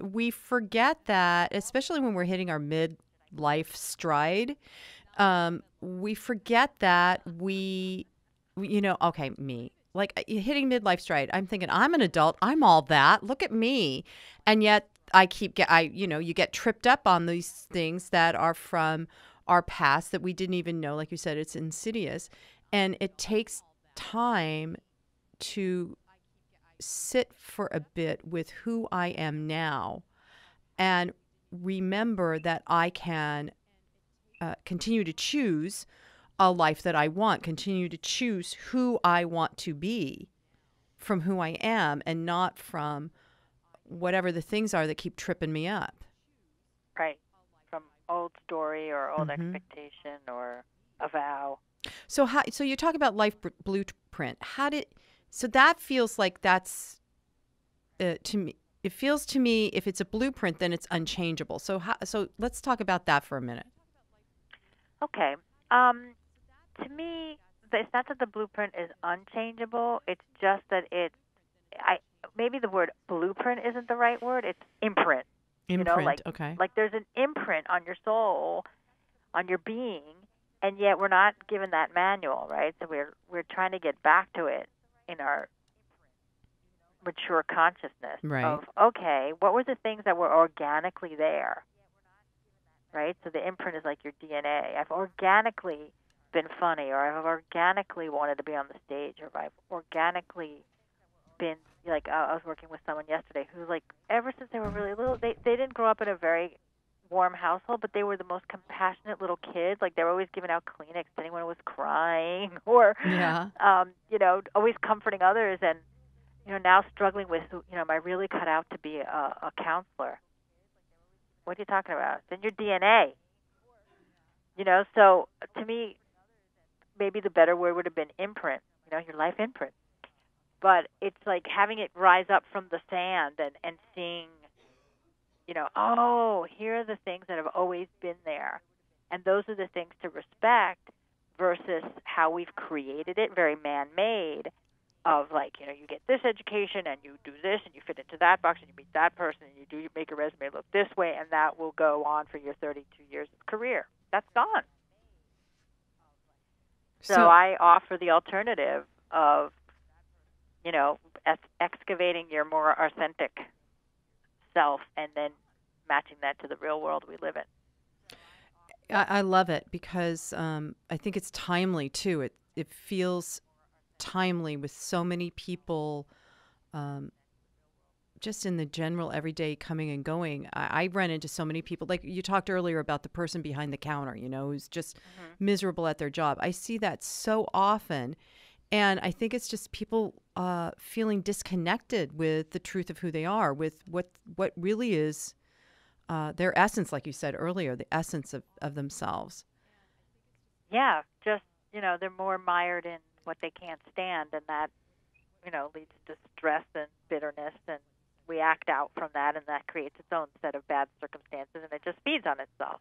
we forget that, especially when we're hitting our midlife stride. We forget that me, like hitting midlife stride. I'm thinking, I'm an adult. I'm all that. Look at me. And yet you get tripped up on these things that are from our past that we didn't even know. Like you said, it's insidious. And it takes time to sit for a bit with who I am now and remember that I can continue to choose a life that I want, continue to choose who I want to be from who I am, and not from whatever the things are that keep tripping me up. Right. From old story or old expectation or a vow. So you talk about life blueprint. So that feels like that's to me. It feels to me if it's a blueprint, then it's unchangeable. So let's talk about that for a minute. Okay. To me, it's not that the blueprint is unchangeable. It's just that maybe the word blueprint isn't the right word. It's imprint. Imprint, okay. Like there's an imprint on your soul, on your being, and yet we're not given that manual, right? So we're trying to get back to it in our mature consciousness of, okay, what were the things that were organically there? Right? So the imprint is like your DNA. I've organically been funny, or I've organically wanted to be on the stage, or I've organically been, like, I was working with someone yesterday who, like, ever since they were really little, they didn't grow up in a very warm household, but they were the most compassionate little kids. Like, they were always giving out Kleenex to anyone who was crying, or, always comforting others, and, now struggling with, am I really cut out to be a counselor? What are you talking about? It's in your DNA. So to me, maybe the better word would have been imprint, your life imprint. But it's like having it rise up from the sand and seeing here are the things that have always been there. And those are the things to respect versus how we've created it, very man-made, of like, you get this education and you do this and you fit into that box and you meet that person and you make your resume look this way and that will go on for your 32 years of career. That's gone. So I offer the alternative of, excavating your more authentic self and then matching that to the real world we live in. I love it because I think it's timely too. It feels timely with so many people just in the general everyday coming and going. I run into so many people, like you talked earlier about the person behind the counter, who's just miserable at their job. I see that so often. And I think it's just people feeling disconnected with the truth of who they are, with what really is their essence, like you said earlier, the essence of themselves. Yeah, just, they're more mired in what they can't stand, and that, leads to stress and bitterness, and we act out from that, and that creates its own set of bad circumstances, and it just feeds on itself.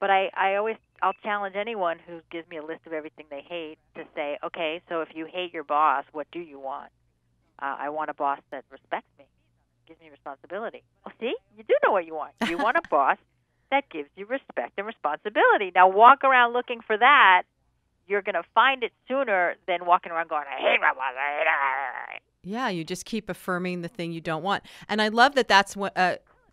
But I'll challenge anyone who gives me a list of everything they hate to say, okay, so if you hate your boss, what do you want? I want a boss that respects me, gives me responsibility. Oh, see, you do know what you want. You want a boss that gives you respect and responsibility. Now walk around looking for that. You're going to find it sooner than walking around going, I hate my boss. I hate her. Yeah, you just keep affirming the thing you don't want. And I love that that's what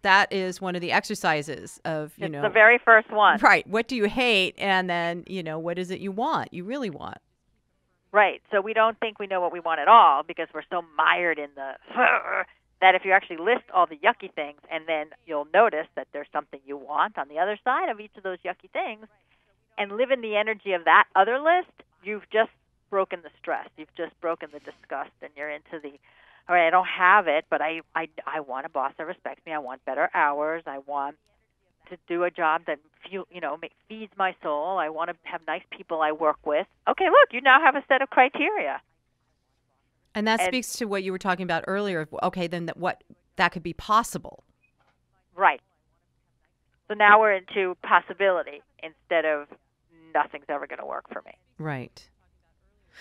that is one of the exercises of, it's the very first one. Right. What do you hate? And then, what is it you want, you really want? Right. So we don't think we know what we want at all because we're so mired in the that if you actually list all the yucky things and then you'll notice that there's something you want on the other side of each of those yucky things and live in the energy of that other list, you've just broken the stress. You've just broken the disgust, and you're into the, all right, I don't have it, but I want a boss that respects me. I want better hours. I want to do a job that feeds my soul. I want to have nice people I work with. Okay, look, you now have a set of criteria. And that speaks to what you were talking about earlier. Okay, then that could be possible. Right. So now we're into possibility instead of nothing's ever going to work for me. Right.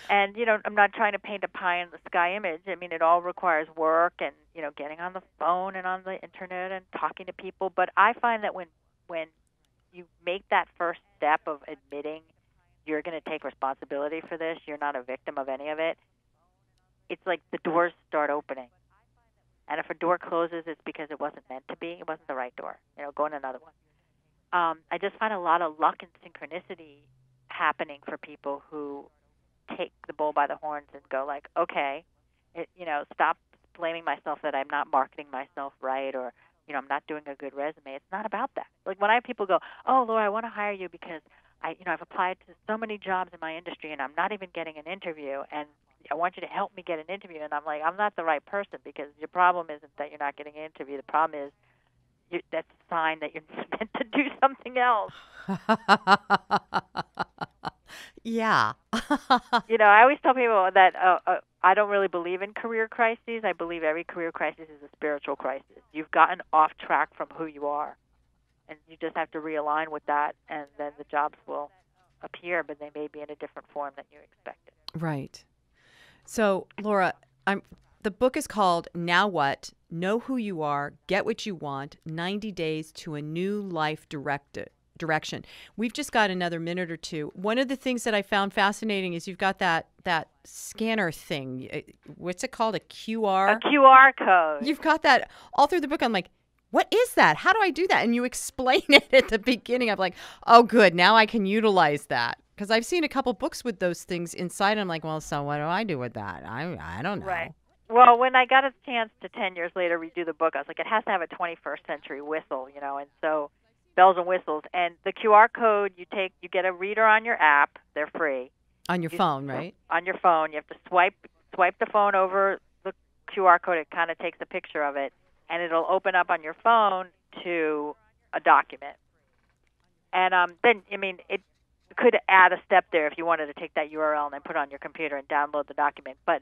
And, I'm not trying to paint a pie-in-the-sky image. I mean, it all requires work and, getting on the phone and on the Internet and talking to people. But I find that when you make that first step of admitting you're going to take responsibility for this, you're not a victim of any of it, it's like the doors start opening. And if a door closes, it's because it wasn't meant to be. It wasn't the right door. Go in another one. I just find a lot of luck and synchronicity happening for people who take the bull by the horns and go like, okay, stop blaming myself that I'm not marketing myself right or, I'm not doing a good resume. It's not about that. Like when I have people go, oh, Laura, I want to hire you because I've applied to so many jobs in my industry and I'm not even getting an interview and I want you to help me get an interview. And I'm like, I'm not the right person because your problem isn't that you're not getting an interview. The problem is that's a sign that you're meant to do something else. Yeah. I always tell people that I don't really believe in career crises. I believe every career crisis is a spiritual crisis. You've gotten off track from who you are, and you just have to realign with that, and then the jobs will appear, but they may be in a different form than you expected. Right. So, Laura, the book is called Now What? Know Who You Are, Get What You Want, 90 Days to a New Life Direction. We've just got another minute or two. One of the things that I found fascinating is you've got that scanner thing. What's it called? A QR? A QR code. You've got that all through the book. I'm like, what is that? How do I do that? And you explain it at the beginning. I'm like, oh, good. Now I can utilize that. Because I've seen a couple books with those things inside. And I'm like, well, so what do I do with that? I don't know. Right. Well, when I got a chance to 10 years later redo the book, I was like, it has to have a 21st century whistle, and so bells and whistles. And the QR code you get a reader on your app. They're free. On your phone, right? On your phone. You have to swipe the phone over the QR code. It kind of takes a picture of it, and it'll open up on your phone to a document. And then, it could add a step there if you wanted to take that URL and then put it on your computer and download the document. But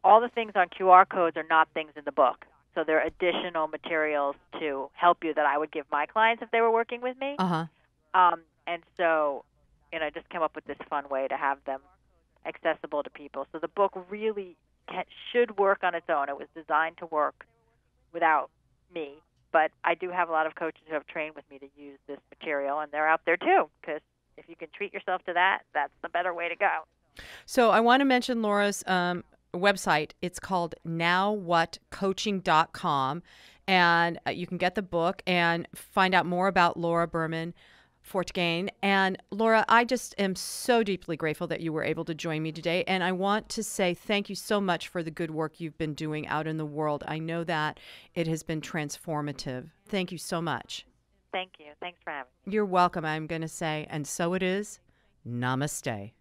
all the things on QR codes are not things in the book. So there are additional materials to help you that I would give my clients if they were working with me. Uh-huh. And so, I just came up with this fun way to have them accessible to people. So the book really should work on its own. It was designed to work without me, but I do have a lot of coaches who have trained with me to use this material, and they're out there too, because if you can treat yourself to that, that's the better way to go. So I want to mention Laura's website. It's called nowwhatcoaching.com, and you can get the book and find out more about Laura Berman Fortgang. And Laura, I just am so deeply grateful that you were able to join me today. And I want to say thank you so much for the good work you've been doing out in the world. I know that it has been transformative. Thank you so much. Thank you. Thanks for having me. You're welcome. I'm going to say, and so it is, namaste.